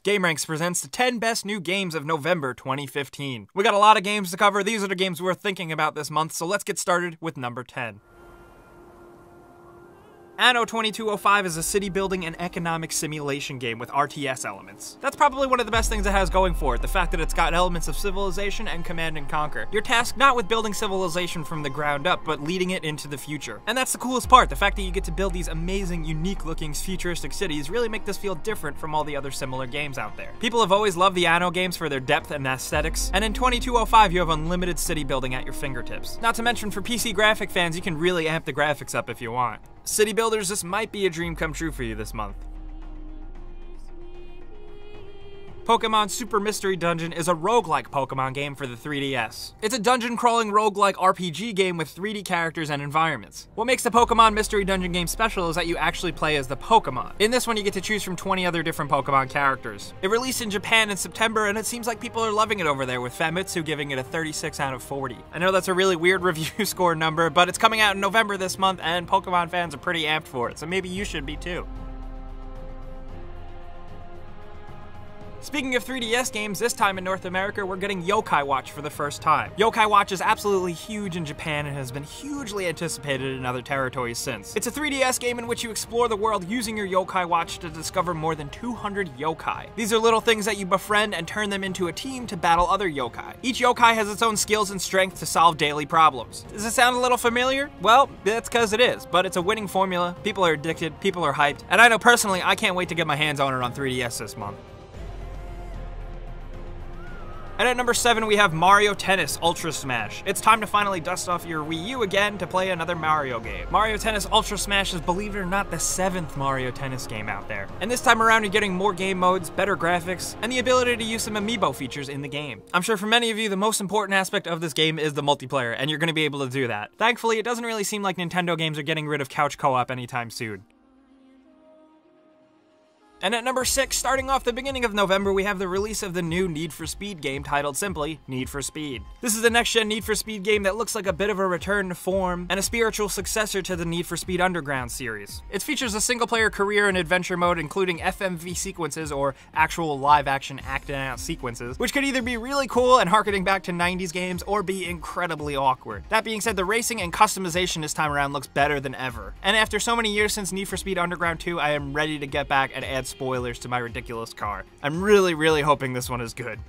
GameRanks presents the 10 best new games of November 2015. We got a lot of games to cover. These are the games we're thinking about this month, so let's get started with number 10. Anno 2205 is a city building and economic simulation game with RTS elements. That's probably one of the best things it has going for it, the fact that it's got elements of civilization and command and conquer. You're tasked not with building civilization from the ground up, but leading it into the future. And that's the coolest part, the fact that you get to build these amazing, unique looking futuristic cities really make this feel different from all the other similar games out there. People have always loved the Anno games for their depth and aesthetics, and in 2205 you have unlimited city building at your fingertips. Not to mention for PC graphic fans, you can really amp the graphics up if you want. City builders, this might be a dream come true for you this month. Pokemon Super Mystery Dungeon is a roguelike Pokemon game for the 3DS. It's a dungeon-crawling roguelike RPG game with 3D characters and environments. What makes the Pokemon Mystery Dungeon game special is that you actually play as the Pokemon. In this one, you get to choose from 20 other different Pokemon characters. It released in Japan in September, and it seems like people are loving it over there, with Famitsu giving it a 36 out of 40. I know that's a really weird review score number, but it's coming out in November this month, and Pokemon fans are pretty amped for it, so maybe you should be too. Speaking of 3DS games, this time in North America, we're getting Yokai Watch for the first time. Yokai Watch is absolutely huge in Japan and has been hugely anticipated in other territories since. It's a 3DS game in which you explore the world using your Yokai Watch to discover more than 200 yokai. These are little things that you befriend and turn them into a team to battle other yokai. Each yokai has its own skills and strength to solve daily problems. Does it sound a little familiar? Well, that's because it is, but it's a winning formula, people are addicted, people are hyped, and I know personally I can't wait to get my hands on it on 3DS this month. And at number 7, we have Mario Tennis Ultra Smash. It's time to finally dust off your Wii U again to play another Mario game. Mario Tennis Ultra Smash is, believe it or not, the 7th Mario Tennis game out there. And this time around, you're getting more game modes, better graphics, and the ability to use some amiibo features in the game. I'm sure for many of you, the most important aspect of this game is the multiplayer, and you're going to be able to do that. Thankfully, it doesn't really seem like Nintendo games are getting rid of couch co-op anytime soon. And at number 6, starting off the beginning of November, we have the release of the new Need for Speed game titled simply Need for Speed. This is the next-gen Need for Speed game that looks like a bit of a return to form and a spiritual successor to the Need for Speed Underground series. It features a single-player career and adventure mode including FMV sequences, or actual live-action acted-out sequences, which could either be really cool and harkening back to 90s games or be incredibly awkward. That being said, the racing and customization this time around looks better than ever. And after so many years since Need for Speed Underground 2, I am ready to get back and add spoilers to my ridiculous car. I'm really hoping this one is good.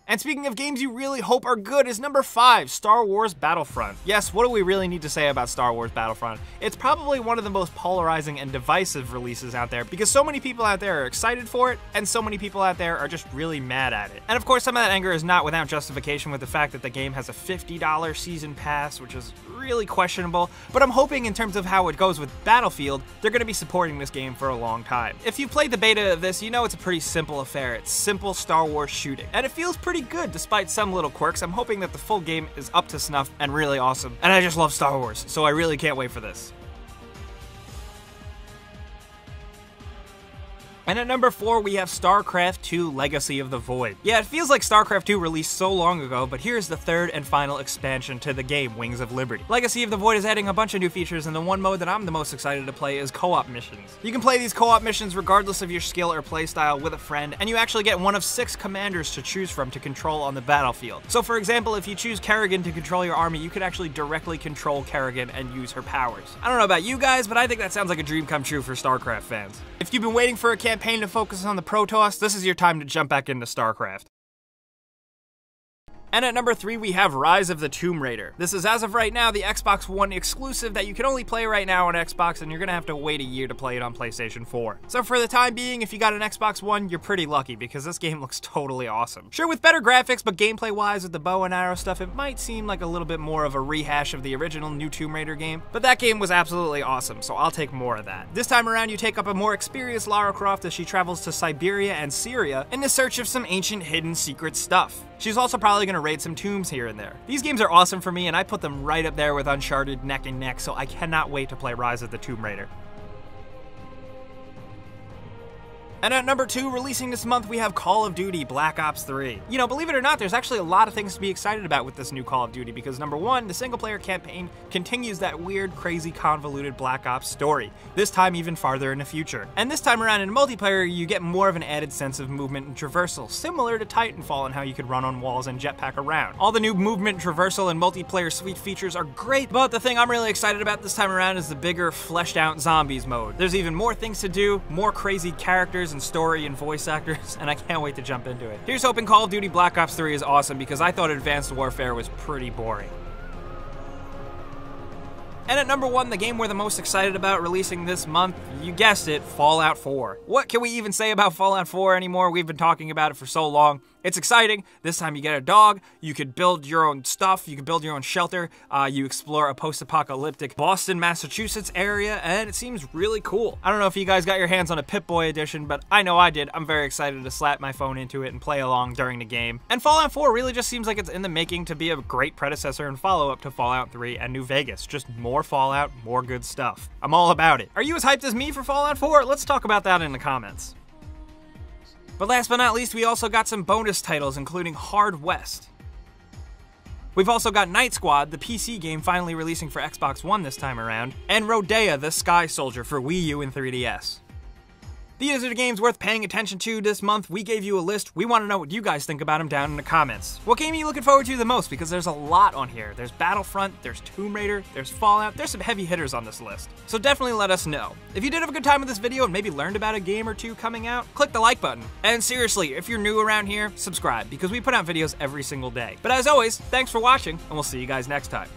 And speaking of games you really hope are good is number 5, Star Wars Battlefront. Yes, what do we really need to say about Star Wars Battlefront? It's probably one of the most polarizing and divisive releases out there because so many people out there are excited for it and so many people out there are just really mad at it. And of course some of that anger is not without justification with the fact that the game has a $50 season pass, which is really questionable, but I'm hoping in terms of how it goes with Battlefield, they're going to be supporting this game for a long time. If you've played the beta of this, you know it's a pretty simple affair. It's simple Star Wars shooting, and it feels pretty good despite some little quirks. I'm hoping that the full game is up to snuff and really awesome, and I just love Star Wars, so I really can't wait for this. And at number 4, we have StarCraft II Legacy of the Void. Yeah, it feels like StarCraft II released so long ago, but here's the third and final expansion to the game, Wings of Liberty. Legacy of the Void is adding a bunch of new features, and the one mode that I'm the most excited to play is co-op missions. You can play these co-op missions regardless of your skill or playstyle with a friend, and you actually get one of 6 commanders to choose from to control on the battlefield. So for example, if you choose Kerrigan to control your army, you could actually directly control Kerrigan and use her powers. I don't know about you guys, but I think that sounds like a dream come true for StarCraft fans. If you've been waiting for a campaign to focus on the Protoss, this is your time to jump back into StarCraft. And at number 3, we have Rise of the Tomb Raider. This is, as of right now, the Xbox One exclusive that you can only play right now on Xbox, and you're gonna have to wait a year to play it on PlayStation 4. So for the time being, if you got an Xbox One, you're pretty lucky, because this game looks totally awesome. Sure, with better graphics, but gameplay-wise with the bow and arrow stuff, it might seem like a little bit more of a rehash of the original new Tomb Raider game, but that game was absolutely awesome, so I'll take more of that. This time around, you take up a more experienced Lara Croft as she travels to Siberia and Syria in the search of some ancient hidden secret stuff. She's also probably going to raid some tombs here and there. These games are awesome for me, and I put them right up there with Uncharted neck and neck, so I cannot wait to play Rise of the Tomb Raider. And at number 2, releasing this month, we have Call of Duty Black Ops 3. You know, believe it or not, there's actually a lot of things to be excited about with this new Call of Duty because number 1, the single-player campaign continues that weird, crazy, convoluted Black Ops story, this time even farther in the future. And this time around in multiplayer, you get more of an added sense of movement and traversal, similar to Titanfall and how you could run on walls and jetpack around. All the new movement, traversal, and multiplayer suite features are great, but the thing I'm really excited about this time around is the bigger, fleshed-out zombies mode. There's even more things to do, more crazy characters and story and voice actors, and I can't wait to jump into it. Here's hoping Call of Duty Black Ops 3 is awesome because I thought Advanced Warfare was pretty boring. And at number 1, the game we're the most excited about releasing this month, you guessed it, Fallout 4. What can we even say about Fallout 4 anymore? We've been talking about it for so long. It's exciting. This time you get a dog, you could build your own stuff, you can build your own shelter, you explore a post-apocalyptic Boston, Massachusetts area, and it seems really cool. I don't know if you guys got your hands on a Pip-Boy edition, but I know I did. I'm very excited to slap my phone into it and play along during the game. And Fallout 4 really just seems like it's in the making to be a great predecessor and follow-up to Fallout 3 and New Vegas. Just more Fallout, more good stuff. I'm all about it. Are you as hyped as me for Fallout 4? Let's talk about that in the comments. But last but not least, we also got some bonus titles, including Hard West. We've also got Night Squad, the PC game finally releasing for Xbox One this time around, and Rodea, the Sky Soldier for Wii U and 3DS. These are the games worth paying attention to this month. We gave you a list. We want to know what you guys think about them down in the comments. What game are you looking forward to the most? Because there's a lot on here. There's Battlefront, there's Tomb Raider, there's Fallout, there's some heavy hitters on this list. So definitely let us know. If you did have a good time with this video and maybe learned about a game or two coming out, click the like button. And seriously, if you're new around here, subscribe because we put out videos every single day. But as always, thanks for watching and we'll see you guys next time.